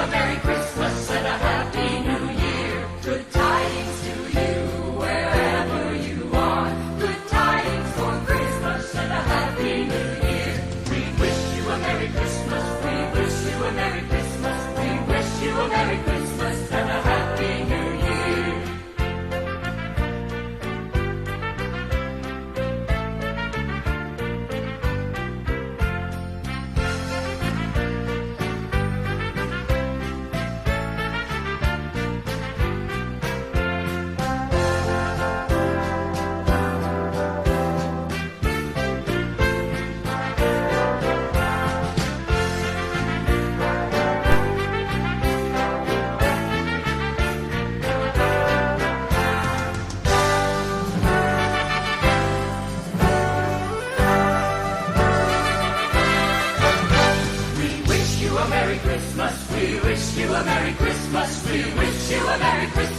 a Merry Christmas and a Happy New Year. Good tidings to you wherever you are. Good tidings for Christmas and a Happy New Year. We wish you a Merry Christmas. We wish you a Merry Christmas. We wish you a Merry Christmas and a Happy New Year. We wish you a Merry Christmas. We wish you a Merry Christmas. We wish you a Merry Christmas.